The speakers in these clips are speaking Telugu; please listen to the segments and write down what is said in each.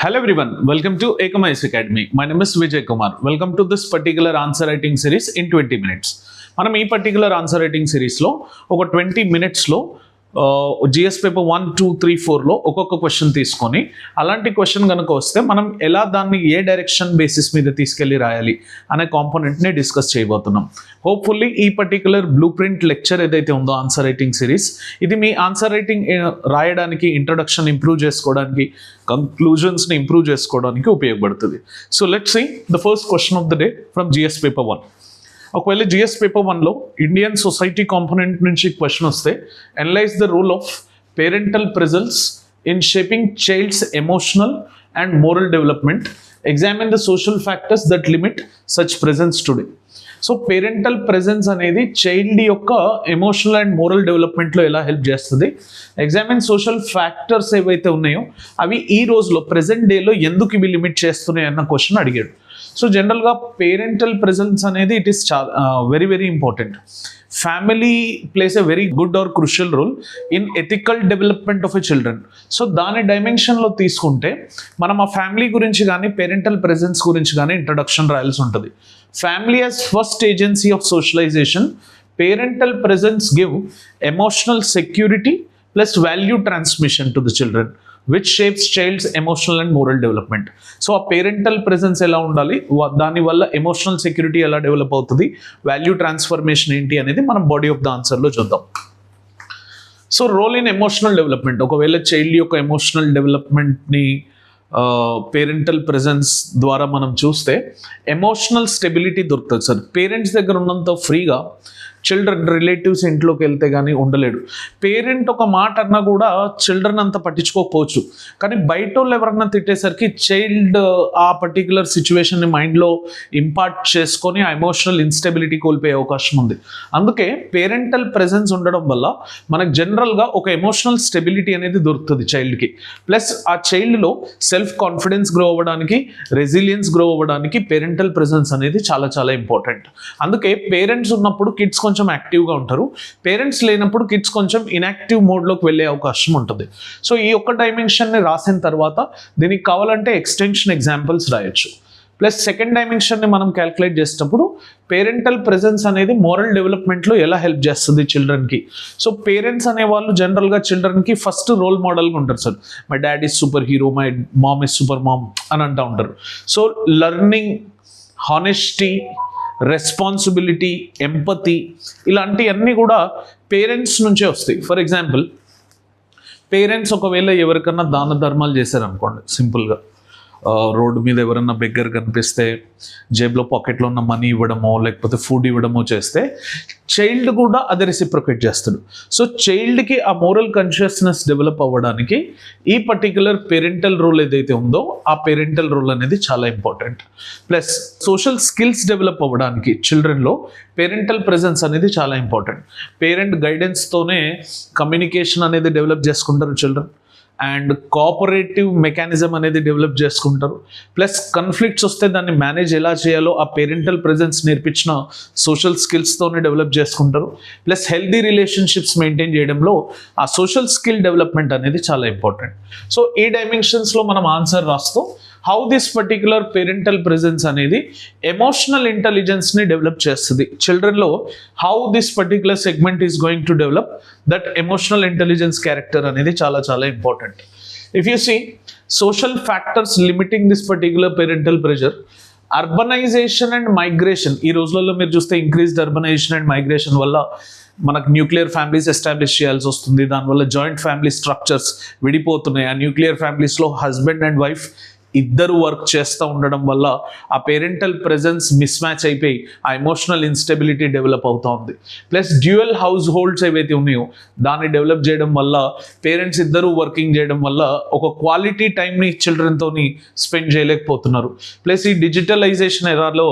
Hello everyone, welcome to Ekamais Academy. My name is Vijay Kumar. Welcome to this particular answer writing series in 20 minutes. మనం ఈ పర్టికులర్ ఆన్సర్ రైటింగ్ సిరీస్లో ఒక 20 మినిట్స్లో జిఎస్ పేపర్ 1, 2, 3, 4లో ఒక్కొక్క క్వశ్చన్ తీసుకొని అలాంటి క్వశ్చన్ కనుక వస్తే మనం ఎలా దాన్ని ఏ డైరెక్షన్ బేసిస్ మీద తీసుకెళ్ళి రాయాలి అనే కాంపోనెంట్ని డిస్కస్ చేయబోతున్నాం. హోప్ఫుల్లీ ఈ పర్టికులర్ బ్లూ ప్రింట్ లెక్చర్ ఏదైతే ఉందో ఆన్సర్ రైటింగ్ సిరీస్, ఇది మీ ఆన్సర్ రైటింగ్ రాయడానికి, ఇంట్రడక్షన్ ఇంప్రూవ్ చేసుకోవడానికి, కంక్లూజన్స్ని ఇంప్రూవ్ చేసుకోవడానికి ఉపయోగపడుతుంది. So let's see the first question of the day from GS paper 1. ఒకవేళ జిఎస్ పేపర్ 1లో ఇండియన్ సొసైటీ కాంపోనెంట్ నుంచి క్వశ్చన్ వస్తే, analyse the role of parental presence in shaping child's emotional and moral development, examine the social factors that limit such presence today. So parental presence అనేది చైల్డ్ యొక్క ఎమోషనల్ అండ్ మోరల్ డెవలప్మెంట్లో ఎలా హెల్ప్ చేస్తుంది, ఎగ్జామిన్ సోషల్ ఫ్యాక్టర్స్ ఏవైతే ఉన్నాయో అవి ఈ రోజులో ప్రెజెంట్ డేలో ఎందుకు ఇవి లిమిట్ చేస్తున్నాయి అన్న క్వశ్చన్ అడిగాడు. సో జనరల్గా పేరెంటల్ ప్రెజెన్స్ అనేది it is very very important. Family plays a very good or crucial role in ethical development of a children. So దాని డైమెన్షన్లో తీసుకుంటే మనం ఆ ఫ్యామిలీ గురించి కానీ పేరెంటల్ ప్రెజెన్స్ గురించి కానీ ఇంట్రడక్షన్ రాయాల్సి ఉంటుంది. Family as first agency of socialization, parental presence give emotional security plus value transmission to the children which shapes child's emotional and moral development. So ఆ పేరెంటల్ ప్రెజెన్స్ ఎలా ఉండాలి, దానివల్ల ఎమోషనల్ సెక్యూరిటీ ఎలా డెవలప్ అవుతుంది, వాల్యూ ట్రాన్స్ఫర్మేషన్ ఏంటి అనేది మనం బాడీ ఆఫ్ ద ఆన్సర్లో చూద్దాం. So role in emotional development, ఒకవేళ చైల్డ్ యొక్క ఎమోషనల్ డెవలప్మెంట్ని పేరెంటల్ ప్రెజెన్స్ ద్వారా మనం చూస్తే ఎమోషనల్ స్టెబిలిటీ దొరుకుతుంది. సార్ పేరెంట్స్ దగ్గర ఉన్నంత ఫ్రీగా చిల్డ్రన్ రిలేటివ్స్ ఇంట్లోకి వెళ్తే కానీ ఉండలేడు. పేరెంట్ ఒక మాట అన్నా కూడా చిల్డ్రన్ అంత పట్టించుకోకపోవచ్చు, కానీ బయట వాళ్ళు ఎవరన్నా తిట్టేసరికి చైల్డ్ ఆ పర్టికులర్ సిచ్యువేషన్ని మైండ్లో ఇంపార్ట్ చేసుకొని ఆ ఎమోషనల్ ఇన్స్టెబిలిటీ కోల్పోయే అవకాశం ఉంది. అందుకే పేరెంటల్ ప్రెజెన్స్ ఉండడం వల్ల మనకు జనరల్గా ఒక ఎమోషనల్ స్టెబిలిటీ అనేది దొరుకుతుంది చైల్డ్కి. ప్లస్ ఆ చైల్డ్లో సెల్ఫ్ కాన్ఫిడెన్స్ గ్రో అవ్వడానికి, రెసిలియన్స్ గ్రో అవ్వడానికి పేరెంటల్ ప్రెజెన్స్ అనేది చాలా చాలా ఇంపార్టెంట్. అందుకే పేరెంట్స్ ఉన్నప్పుడు కిడ్స్ కొంచెం యాక్టివ్గా ఉంటారు, పేరెంట్స్ లేనప్పుడు కిడ్స్ కొంచెం ఇన్యాక్టివ్ మోడ్లోకి వెళ్ళే అవకాశం ఉంటుంది. సో ఈ ఒక్క డైమెన్షన్ని రాసిన తర్వాత దీనికి కావాలంటే ఎక్స్టెన్షన్ ఎగ్జాంపుల్స్ రాయొచ్చు. ప్లస్ సెకండ్ డైమెన్షన్ని మనం క్యాల్కులేట్ చేసేటప్పుడు పేరెంటల్ ప్రెజెన్స్ అనేది మోరల్ డెవలప్మెంట్లో ఎలా హెల్ప్ చేస్తుంది చిల్డ్రన్కి. సో పేరెంట్స్ అనేవాళ్ళు జనరల్గా చిల్డ్రన్కి ఫస్ట్ రోల్ మోడల్గా ఉంటారు. Sir my dad is super hero, my mom is super mom అని అంటూ ఉంటారు. So learning, honesty, responsibility, empathy ఇలాంటివన్నీ కూడా పేరెంట్స్ నుంచే వస్తాయి. ఫర్ ఎగ్జాంపుల్ పేరెంట్స్ ఒకవేళ ఎవరికన్నా దాన ధర్మాలు చేశారనుకోండి, సింపుల్గా రోడ్డు మీద ఎవరన్నా బెగ్గర్ కనిపిస్తే జేబులో పాకెట్లో ఉన్న మనీ ఇవ్వడమో లేకపోతే ఫుడ్ ఇవ్వడమో చేస్తే చైల్డ్ కూడా అది రెసిప్రొకేట్ చేస్తాడు. సో చైల్డ్కి ఆ మోరల్ కాన్షియస్నెస్ డెవలప్ అవ్వడానికి ఈ పర్టికులర్ పేరెంటల్ రోల్ ఏదైతే ఉందో ఆ పేరెంటల్ రోల్ అనేది చాలా important. Plus social skills develop అవ్వడానికి చిల్డ్రన్లో పేరెంటల్ ప్రెజెన్స్ అనేది చాలా ఇంపార్టెంట్. పేరెంట్ గైడెన్స్తోనే కమ్యూనికేషన్ అనేది డెవలప్ చేసుకుంటారు చిల్డ్రన్, అండ్ కోఆపరేటివ్ మెకానిజం అనేది డెవలప్ చేసుకుంటారు. ప్లస్ కాన్ఫ్లిక్ట్స్ వస్తే దాన్ని మేనేజ్ ఎలా చేయాలో ఆ పేరెంటల్ ప్రెజెన్స్ నేర్పించిన సోషల్ స్కిల్స్తోనే డెవలప్ చేసుకుంటారు. ప్లస్ హెల్దీ రిలేషన్షిప్స్ మెయింటైన్ చేయడంలో ఆ సోషల్ స్కిల్ డెవలప్మెంట్ అనేది చాలా ఇంపార్టెంట్. సో ఈ డైమెన్షన్స్లో మనం ఆన్సర్ రాస్తూ how this particular parental presence అనేది ఎమోషనల్ ఇంటెలిజెన్స్ని డెవలప్ చేస్తుంది చిల్డ్రన్లో, how this particular segment is going to develop that emotional intelligence character అనేది చాలా చాలా important. If you see social factors limiting this particular parental pressure, urbanisation and migration. ఈ రోజులలో మీరు చూస్తే ఇంక్రీజ్డ్ అర్బనైజేషన్ అండ్ మైగ్రేషన్ వల్ల మనకు న్యూక్లియర్ ఫ్యామిలీస్ ఎస్టాబ్లిష్ చేయాల్సి వస్తుంది. దానివల్ల జాయింట్ ఫ్యామిలీ స్ట్రక్చర్స్ విడిపోతున్నాయి. ఆ న్యూక్లియర్ ఫ్యామిలీస్లో హస్బెండ్ అండ్ వైఫ్ ఇద్దరు వర్క్ చేస్తూ ఉండడం వల్ల ఆ పేరెంటల్ ప్రెజెన్స్ మిస్ మ్యాచ్ అయిపోయి ఆ ఎమోషనల్ ఇన్స్టెబిలిటీ డెవలప్ అవుతూ ఉంది. ప్లస్ డ్యూయల్ హౌస్ హోల్డ్స్ ఏవైతే ఉన్నాయో దాన్ని డెవలప్ చేయడం వల్ల పేరెంట్స్ ఇద్దరు వర్కింగ్ చేయడం వల్ల ఒక క్వాలిటీ టైంని చిల్డ్రన్తోని స్పెండ్ చేయలేకపోతున్నారు. ప్లస్ ఈ డిజిటలైజేషన్ ఎరాలో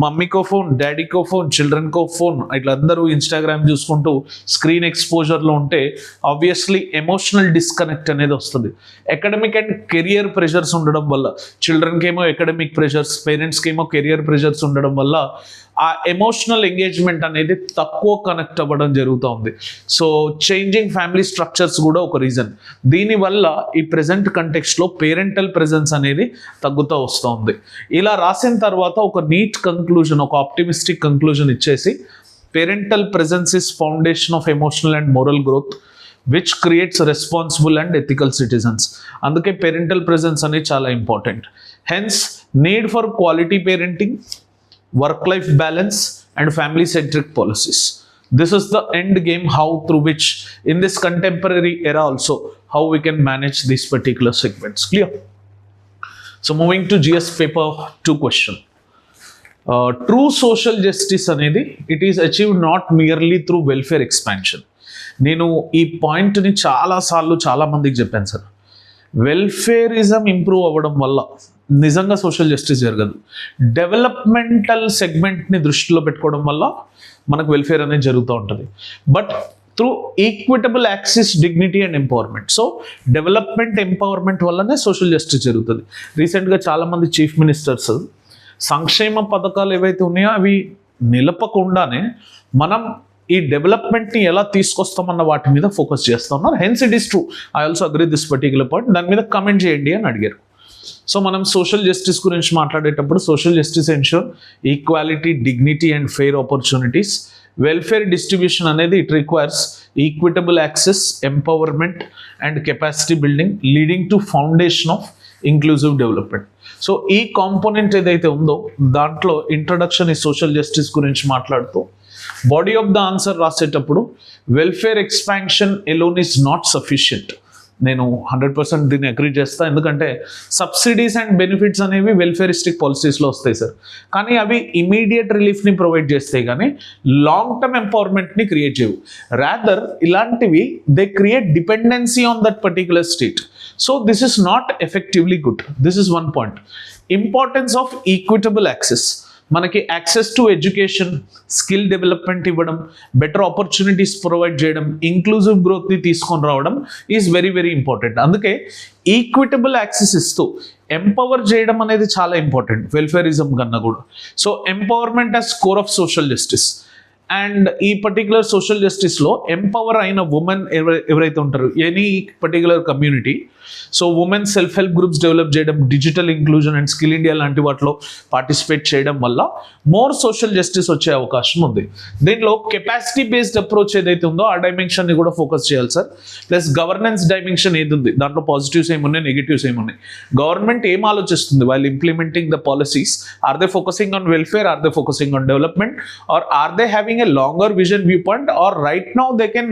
మమ్మీకో ఫోన్, డాడీకో ఫోన్, చిల్డ్రన్కో ఫోన్, ఇట్లా అందరూ ఇన్స్టాగ్రామ్ చూసుకుంటూ స్క్రీన్ ఎక్స్పోజర్లో ఉంటే ఆబ్వియస్లీ ఎమోషనల్ డిస్కనెక్ట్ అనేది వస్తుంది. అకాడమిక్ అండ్ కెరియర్ ప్రెషర్స్ ఉండడం వల్ల, చిల్డ్రన్కి ఏమో ఎకడమిక్ ప్రెషర్స్, పేరెంట్స్కి ఏమో కెరియర్ ప్రెషర్స్ ఉండడం వల్ల ఆ ఎమోషనల్ ఎంగేజ్మెంట్ అనేది తక్కువ కనెక్ట్ అవ్వడం జరుగుతుంది. సో చేంజింగ్ ఫ్యామిలీ స్ట్రక్చర్స్ కూడా ఒక రీజన్. దీనివల్ల ఈ ప్రెజెంట్ కంటెక్స్ట్లో పేరెంటల్ ప్రెజెన్స్ అనేది తగ్గుతూ వస్తుంది. ఇలా రాసిన తర్వాత ఒక నీట్ కంక్లూజన్, ఒక ఆప్టిమిస్టిక్ కంక్లూజన్ ఇచ్చేసి, parental presence is foundation of emotional and moral growth which creates responsible and ethical citizens. అందుకే పేరెంటల్ ప్రెజెన్స్ అనేది చాలా important. Hence need for quality parenting, work-life balance and family-centric policies. This is the end game, how through which in this contemporary era also how we can manage these particular segments. Clear? So moving to GS paper 2 question. True social justice అనేది it is achieved not merely through welfare expansion. నేను ఈ పాయింట్ని చాలాసార్లు చాలామందికి చెప్పాను సార్. వెల్ఫేరిజం ఇంప్రూవ్ అవ్వడం వల్ల నిజంగా సోషల్ జస్టిస్ జరగదు. డెవలప్మెంటల్ సెగ్మెంట్ని దృష్టిలో పెట్టుకోవడం వల్ల మనకు వెల్ఫేర్ అనేది జరుగుతూ ఉంటుంది. But through equitable access, dignity and empowerment. So development, empowerment వల్లనే సోషల్ జస్టిస్ జరుగుతుంది. రీసెంట్గా చాలామంది చీఫ్ మినిస్టర్స్ సంక్షేమ పథకాలు ఏవైతే ఉన్నాయో అవి నిలపకుండానే మనం ఈ డెవలప్మెంట్ని ఎలా తీసుకొస్తామన్న వాటి మీద ఫోకస్ చేస్తూ ఉన్నారు. Hence it is true. I also agree this particular point. దాని మీద కమెంట్ చేయండి అని అడిగారు. సో మనం సోషల్ జస్టిస్ గురించి మాట్లాడేటప్పుడు social justice ensure equality, dignity and fair opportunities. Welfare distribution అనేది it requires equitable access, empowerment and capacity building leading to foundation of inclusive development. So ఈ కాంపోనెంట్ ఏదైతే ఉందో దాంట్లో ఇంట్రడక్షన్ ఈ సోషల్ జస్టిస్ గురించి మాట్లాడుతూ బాడీ ఆఫ్ ద ఆన్సర్ రాసేటప్పుడు welfare expansion alone is not sufficient. నేను 100% దీన్ని అగ్రీ చేస్తాను. ఎందుకంటే సబ్సిడీస్ అండ్ బెనిఫిట్స్ అనేవి వెల్ఫేరిస్టిక్ పాలసీస్లో వస్తాయి సార్. కానీ అవి ఇమీడియట్ రిలీఫ్ని ప్రొవైడ్ చేస్తాయి కానీ లాంగ్ టర్మ్ ఎంపవర్మెంట్ని క్రియేట్ చేయవు. రాదర్ ఇలాంటివి they create dependency on that particular state. So this is not effectively good. This is one point. Importance of equitable access. మనకి access to education, skill development ఇవ్వడం, బెటర్ ఆపర్చునిటీస్ ప్రొవైడ్ చేయడం, ఇంక్లూజివ్ గ్రోత్ని తీసుకొని రావడం ఈజ్ వెరీ వెరీ ఇంపార్టెంట్. అందుకే ఈక్విటబుల్ యాక్సెస్ ఇస్తూ ఎంపవర్ చేయడం అనేది చాలా ఇంపార్టెంట్ వెల్ఫేరిజం కన్నా కూడా. So empowerment as core of social justice. And ఈ పర్టికులర్ సోషల్ జస్టిస్లో ఎంపవర్ అయిన ఉమెన్ ఎవరైతే ఉంటారో any particular community, so women self help groups develop చేయడం, digital inclusion and skill India లాంటి వాటిలో పార్టిసిపేట్ చేయడం వల్ల మోర్ సోషల్ జస్టిస్ వచ్చే అవకాశం ఉంది. దీనిలో కెపాసిటీ బేస్డ్ అప్రోచ్ ఏదైతే ఉందో ఆ డైమెన్షన్ని కూడా ఫోకస్ చేయాలి సార్. ప్లస్ గవర్నెన్స్ డైమెన్షన్ ఏది ఉంది దాంట్లో పాజిటివ్స్ ఏమున్నాయి, నెగిటివ్స్ ఏమున్నాయి, గవర్నమెంట్ ఏం ఆలోచిస్తుంది while implementing the policies. Are they focusing on welfare, are they focusing on development, are are they having a longer vision viewpoint, or right now they can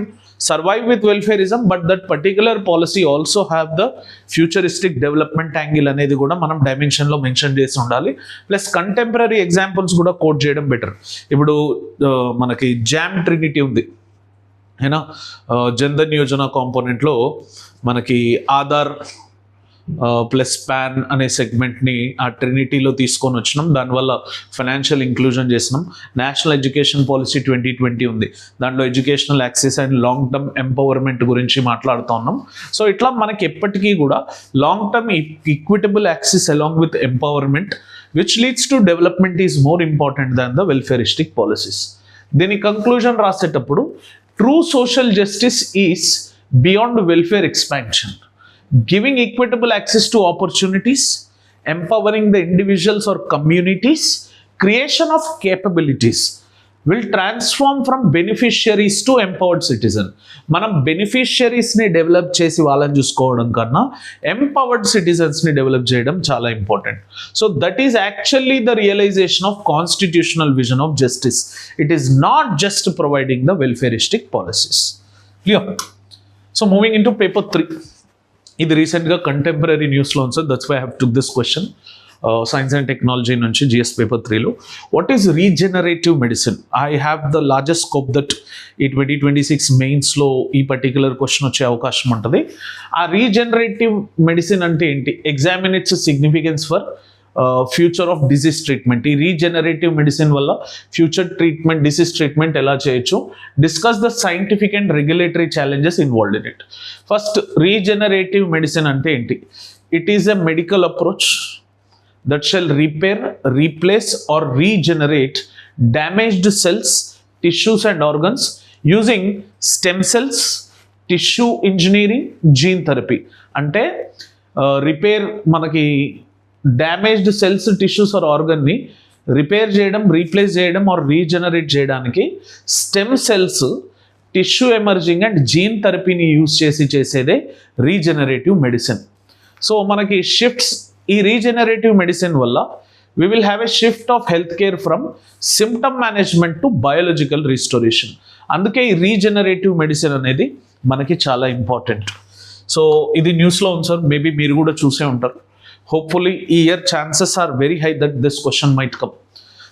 survive with welfareism but that particular policy also have the futuristic development angle అనేది కూడా మనం డైమెన్షన్ లో మెన్షన్ చేసి ఉండాలి. ప్లస్ కంటెంపరీ ఎగ్జాంపుల్స్ కూడా కోట్ చేయడం బెటర్. ఇప్పుడు మనకి జామ్ ట్రినిటీ ఉంది ఏనా, జన్ధన్ యోజన కాంపోనెంట్లో మనకి ఆధార్ ప్లస్ పాన్ అనే సెగ్మెంట్ని ఆ ట్రినిటీలో తీసుకొని వచ్చినాం. దానివల్ల ఫైనాన్షియల్ ఇంక్లూజన్ చేసినాం. నేషనల్ ఎడ్యుకేషన్ పాలసీ 2020 ఉంది, దాంట్లో educational access and long term empowerment గురించి మాట్లాడుతూ ఉన్నాం. సో ఇట్లా మనకి ఎప్పటికీ కూడా long term equitable access along with empowerment which leads to development is more important than the welfaristic policies. దీని కంక్లూజన్ రాసేటప్పుడు true social justice is beyond welfare expansion, giving equitable access to opportunities, empowering the individuals or communities, creation of capabilities will transform from beneficiaries to empowered citizen. మనం బెనిఫిషియరీస్ని డెవలప్ చేసి వాళ్ళని చూసుకోవడం కన్నా ఎంపవర్డ్ సిటిజన్స్ని డెవలప్ చేయడం చాలా important. So that is actually the realisation of constitutional vision of justice. It is not just providing the welfaristic policies. Clear? So moving in to paper 3. ఇది రీసెంట్గా కంటెంపరీ న్యూస్లో ఉంది sir. That's why I have took this question. Science and technology నుంచి జిఎస్ పేపర్ 3లో what is regenerative medicine? I have the largest scope that ఈ 2026 మెయిన్స్లో ఈ పర్టికులర్ క్వశ్చన్ వచ్చే అవకాశం ఉంటుంది. ఆ రీజనరేటివ్ మెడిసిన్ అంటే ఏంటి? Examine its significance for future of disease treatment. ఈ రీజనరేటివ్ మెడిసిన్ వల్ల ఫ్యూచర్ ట్రీట్మెంట్, డిసీజ్ ట్రీట్మెంట్ ఎలా చేయొచ్చు, discuss the scientific and regulatory challenges involved in it. First regenerative medicine అంటే ఏంటి? It is a medical approach that shall repair, replace or regenerate damaged cells, tissues and organs using stem cells, tissue engineering, gene therapy. అంటే రిపేర్ మనకి డ్యామేజ్డ్ సెల్స్ టిష్యూస్ ఆర్ ఆర్గన్ని రిపేర్ చేయడం, రీప్లేస్ చేయడం ఆర్ రీజనరేట్ చేయడానికి stem cells, tissue emerging and gene థెరపీని యూజ్ చేసి చేసేదే రీజనరేటివ్ మెడిసిన్. సో మనకి షిఫ్ట్స్ ఈ రీజనరేటివ్ మెడిసిన్ వల్ల we will have a shift of healthcare from symptom management to biological restoration. అందుకే ఈ రీజనరేటివ్ మెడిసిన్ అనేది మనకి చాలా ఇంపార్టెంట్. సో ఇది న్యూస్లో ఉంది సార్, మేబీ మీరు కూడా చూసే ఉంటారు. హోప్ఫుల్లీ ఈ year chances are very high that this question might come.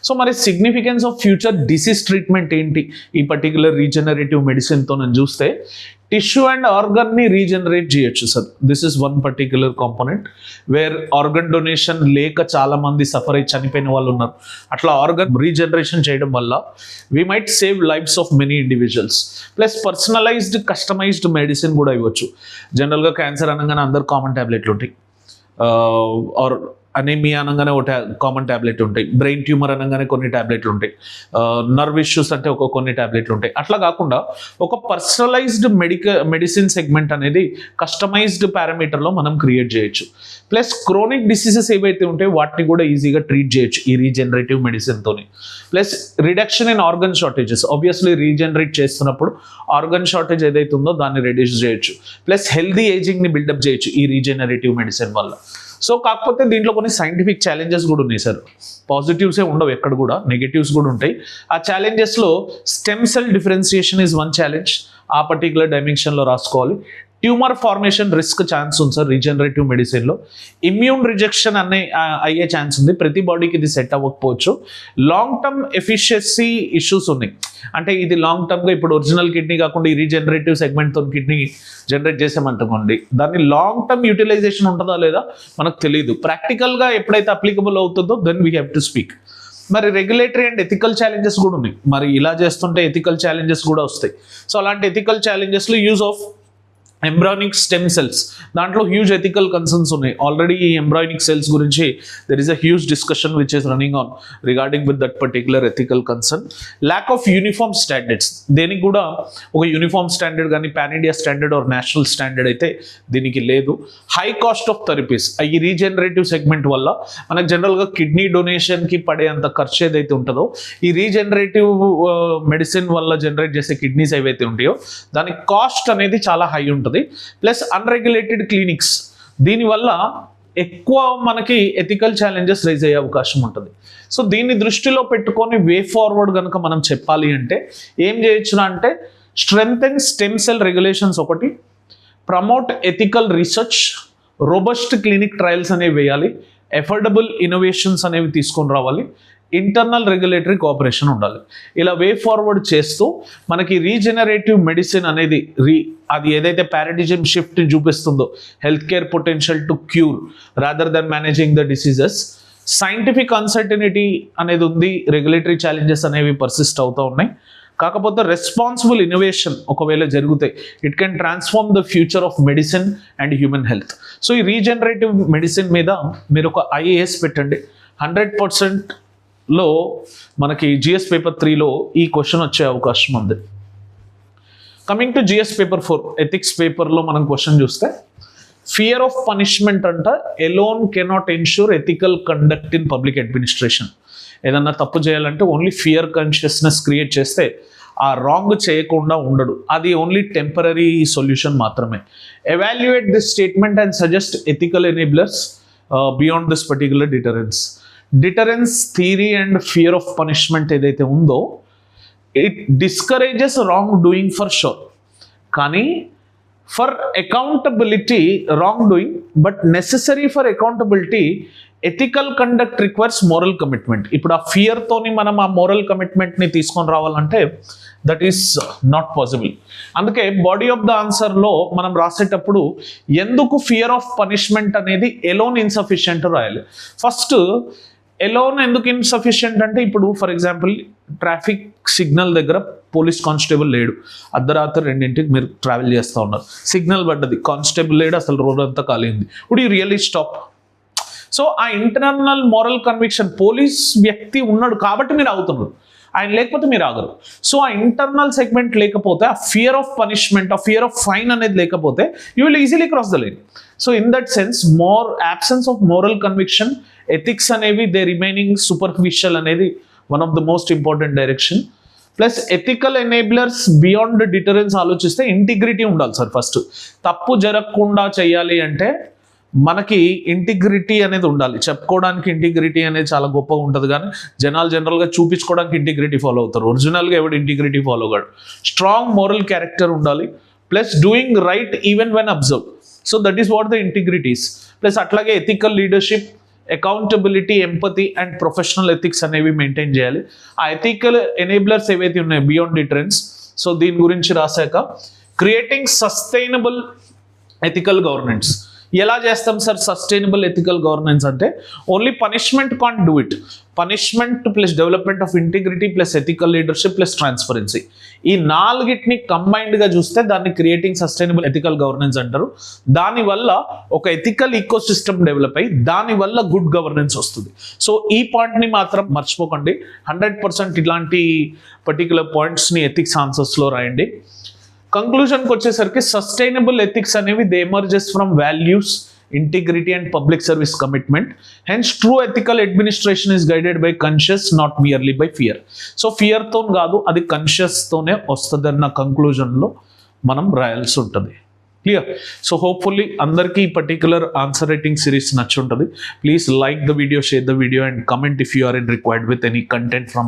So మరి significance of future disease treatment ఏంటి ఈ పర్టికులర్ రీజనరేటివ్ మెడిసిన్తో నేను చూస్తే, టిష్యూ అండ్ ఆర్గన్ని రీజనరేట్ చేయొచ్చు sir. This is one particular component where organ donation లేక చాలా మంది సఫర్ అయ్యి చనిపోయిన వాళ్ళు ఉన్నారు. అట్లా ఆర్గన్ రీజనరేషన్ చేయడం వల్ల we might save lives of many individuals. Plus personalised customised medicine కూడా ఇవ్వచ్చు. జనరల్గా క్యాన్సర్ అనగానే అందరు కామన్ ట్యాబ్లెట్లు ఉంటాయి, ఆర్ అనేమియా అనగానే ఒక కామన్ ట్యాబ్లెట్ ఉంటాయి, బ్రెయిన్ ట్యూమర్ అనగానే కొన్ని ట్యాబ్లెట్లు ఉంటాయి, నర్వ్ ఇష్యూస్ అంటే కొన్ని ట్యాబ్లెట్లు ఉంటాయి. అట్లా కాకుండా ఒక పర్సనలైజ్డ్ మెడిసిన్ సెగ్మెంట్ అనేది కస్టమైజ్డ్ పారామీటర్లో మనం క్రియేట్ చేయొచ్చు. ప్లస్ క్రోనిక్ డిసీజెస్ ఏవైతే ఉంటాయో వాటిని కూడా ఈజీగా ట్రీట్ చేయొచ్చు ఈ రీజనరేటివ్ మెడిసిన్తోని. Plus reduction in organ shortages, obviously regenerate చేస్తున్నప్పుడు ఆర్గన్ షార్టేజ్ ఏదైతే ఉందో దాన్ని రెడ్యూస్ చేయొచ్చు. ప్లస్ హెల్దీ ఏజింగ్ని బిల్డప్ చేయొచ్చు ఈ రీజనరేటివ్ మెడిసిన్ వల్ల. సో కాకపోతే దీంట్లో కొన్ని సైంటిఫిక్ ఛాలెంజెస్ కూడా ఉన్నాయి సార్. పాజిటివ్సే ఉండవు, ఎక్కడ కూడా నెగటివ్స్ కూడా ఉంటాయి. ఆ ఛాలెంజెస్లో stem cell differentiation is one challenge, ఆ పర్టికులర్ డైమెన్షన్లో రాసుకోవాలి. ట్యూమర్ ఫార్మేషన్ రిస్క్ ఛాన్స్ ఉంది సార్ రీజనరేటివ్ మెడిసిన్లో. ఇమ్యూన్ రిజెక్షన్ అయ్యే ఛాన్స్ ఉంది, ప్రతి బాడీకి ఇది సెట్ అవ్వకపోవచ్చు. లాంగ్ టర్మ్ ఎఫిషియన్సీ ఇష్యూస్ ఉన్నాయి, అంటే ఇది లాంగ్ టర్మ్గా ఇప్పుడు ఒరిజినల్ కిడ్నీ కాకుండా ఈ రీజనరేటివ్ సెగ్మెంట్తో కిడ్నీ జనరేట్ చేసామంటుకోండి, దాన్ని లాంగ్ టర్మ్ యూటిలైజేషన్ ఉంటుందా లేదా మనకు తెలియదు. ప్రాక్టికల్గా ఎప్పుడైతే అప్లికబుల్ అవుతుందో then we have to speak. మరి రెగ్యులేటరీ అండ్ ఎథికల్ ఛాలెంజెస్ కూడా ఉన్నాయి. మరి ఇలా చేస్తుంటే ఎథికల్ ఛాలెంజెస్ కూడా వస్తాయి. సో అలాంటి ఎథికల్ ఛాలెంజెస్లో use of embryonic stem cells, దాంట్లో హ్యూజ్ ఎథికల్ కన్సర్న్స్ ఉన్నాయి. ఆల్రెడీ ఈ ఎంబ్రానిక్ సెల్స్ గురించి there is a huge discussion which is running on regarding with that particular ethical concern. Lack of uniform standards, దేనికి కూడా ఒక యూనిఫామ్ స్టాండర్డ్ కానీ pan India standard or national standard అయితే దీనికి లేదు. హై కాస్ట్ ఆఫ్ థెరపీస్, ఈ రీజనరేటివ్ సెగ్మెంట్ వల్ల మనకు జనరల్గా కిడ్నీ డొనేషన్కి పడే అంత ఖర్చు ఏదైతే ఉంటుందో ఈ రీజనరేటివ్ మెడిసిన్ వల్ల జనరేట్ చేసే కిడ్నీస్ ఏవైతే ఉంటాయో దాని కాస్ట్ అనేది చాలా హై ఉంటుంది. ప్లస్ అన్రెగ్యులేటెడ్ క్లినిక్స్, దీనివల్ల ఎక్కువ మనకి ఎథికల్ ఛాలెంజెస్ రైజ్ అయ్యే అవకాశం ఉంటుంది. సో దీన్ని దృష్టిలో పెట్టుకొని వే ఫార్వర్డ్ కనుక మనం చెప్పాలి అంటే ఏం చేయొచ్చు అంటే, స్ట్రెంగ్తెన్ స్టెమ్ సెల్ రెగ్యులేషన్స్ ఒకటి, promote ethical research, robust clinic trials అనేవి వేయాలి, ఎఫోర్డబుల్ ఇన్నోవేషన్స్ అనేవి తీసుకొని రావాలి, ఇంటర్నల్ రెగ్యులేటరీ కోఆపరేషన్ ఉండాలి. ఇలా వే ఫార్వర్డ్ చేస్తూ మనకి రీజనరేటివ్ మెడిసిన్ అనేది అది ఏదైతే పారాడిజం షిఫ్ట్ చూపిస్తుందో, health care potential to cure rather than managing the diseases, scientific uncertainty అనేది ఉంది, రెగ్యులేటరీ ఛాలెంజెస్ అనేవి పర్సిస్ట్ అవుతూ ఉన్నాయి. కాకపోతే రెస్పాన్సిబుల్ ఇన్నోవేషన్ ఒకవేళ జరిగితే it can transform the future of medicine and human health. So ఈ రీజనరేటివ్ మెడిసిన్ మీద మీరు ఒక ఐఏఎస్ పెట్టండి, 100%లో మనకి జిఎస్ పేపర్ 3లో ఈ క్వశ్చన్ వచ్చే అవకాశం ఉంది. Coming to GS paper 4 ethics పేపర్లో మనం క్వశ్చన్ చూస్తే, ఫియర్ ఆఫ్ పనిష్మెంట్ అంట alone cannot ensure ethical conduct in public administration. ఏదన్నా తప్పు చేయాలంటే ఓన్లీ ఫియర్ కాన్షియస్నెస్ క్రియేట్ చేస్తే ఆ రాంగ్ చేయకుండా ఉండడు, అది ఓన్లీ టెంపరీ సొల్యూషన్ మాత్రమే. Evaluate this statement and suggest ethical enablers beyond this particular deterrence. Deterrence theory and fear of punishment ఏదైతే ఉందో it discourages wrongdoing for sure, కానీ for accountability wrongdoing but necessary for accountability ethical conduct requires moral commitment. ఇప్పుడు ఆ ఫియర్తోని మనం ఆ మోరల్ కమిట్మెంట్ని తీసుకొని రావాలంటే దట్ ఈస్ నాట్ పాసిబుల్. అందుకే బాడీ ఆఫ్ ద ఆన్సర్లో మనం రాసేటప్పుడు ఎందుకు ఫియర్ ఆఫ్ పనిష్మెంట్ అనేది ఎలోన్ ఇన్సఫిషియంట్ రాయాలి. ఫస్ట్ ఎలోన్ ఎందుకు ఇన్సఫిషియంట్ అంటే, ఇప్పుడు ఫర్ ఎగ్జాంపుల్ ట్రాఫిక్ సిగ్నల్ దగ్గర పోలీస్ కానిస్టేబుల్ లేడు, అర్ధరాత్రి 2ంటికి మీరు ట్రావెల్ చేస్తూ ఉన్నారు, సిగ్నల్ పడ్డది, కానిస్టేబుల్ లేడు, అసలు రోడ్ అంతా కాలింది, would you really stop? So ఆ ఇంటర్నల్ మోరల్ కన్విక్షన్, పోలీస్ వ్యక్తి ఉన్నాడు కాబట్టి మీరు అవుతున్నారు, ఆయన లేకపోతే మీరు ఆగరు. సో ఆ ఇంటర్నల్ సెగ్మెంట్ లేకపోతే, ఆ ఫియర్ ఆఫ్ పనిష్మెంట్, ఆ ఫియర్ ఆఫ్ ఫైన్ అనేది లేకపోతే you will easily cross the line. So in that sense absence of moral conviction, ethics అనేవి దే రిమైనింగ్ సూపర్ఫిషియల్ అనేది one of the most important direction. Plus ethical enablers beyond deterrence ఆలోచిస్తే ఇంటిగ్రిటీ ఉండాలి సార్. ఫస్ట్ తప్పు జరగకుండా చేయాలి అంటే మనకి ఇంటిగ్రిటీ అనేది ఉండాలి. చెప్పుకోవడానికి ఇంటిగ్రిటీ అనేది చాలా గొప్పగా ఉంటుంది, కానీ జనాలు జనరల్గా చూపించుకోవడానికి ఇంటిగ్రిటీ ఫాలో అవుతారు. ఒరిజినల్గా ఎవడు ఇంటిగ్రిటీ ఫాలో కాడు. స్ట్రాంగ్ మోరల్ క్యారెక్టర్ ఉండాలి, plus doing right even when observe. So that is what the integrity is. Plus అట్లాగే ethical leadership, accountability, empathy and professional ethics అనేవి మెయింటైన్ చేయాలి. ఆ ఎథికల్ ఎనేబులర్స్ ఏవైతే ఉన్నాయో బియాండ్ డిటరెన్స్, సో దీని గురించి రాశాక క్రియేటింగ్ సస్టైనబుల్ ఎథికల్ గవర్నెన్స్. ఎలా చేస్తాం సార్ సస్టైనబుల్ ఎథికల్ గవర్నెన్స్ అంటే? Only punishment can't do it. Punishment plus development of integrity plus ethical leadership plus transparency, ఈ 4టిని కంబైన్డ్గా చూస్తే దాన్ని క్రియేటింగ్ సస్టైనబుల్ ఎథికల్ గవర్నెన్స్ అంటారు. దానివల్ల ఒక ఎథికల్ ఈకో సిస్టమ్ డెవలప్ అయ్యి దానివల్ల గుడ్ గవర్నెన్స్ వస్తుంది. సో ఈ పాయింట్ని మాత్రం మర్చిపోకండి. 100% ఇలాంటి పర్టికులర్ పాయింట్స్ని ఎథిక్స్ ఆన్సర్స్లో రాయండి. కంక్లూజన్కి వచ్చేసరికి సస్టైనబుల్ ఎథిక్స్ అనేవి they emerges from values, integrity and public service commitment. Hence true ethical administration is guided by conscience, not merely by fear. So ఫియర్తో కాదు, అది కన్షియస్తోనే వస్తుంది అన్న కంక్లూజన్లో మనం రాయాల్సి ఉంటుంది. క్లియర్? సో హోప్ఫుల్లీ అందరికీ ఈ పర్టికులర్ ఆన్సర్ రైటింగ్ సిరీస్ నచ్చుంటుంది. Please like the video, share the video and comment if you are in required with any content from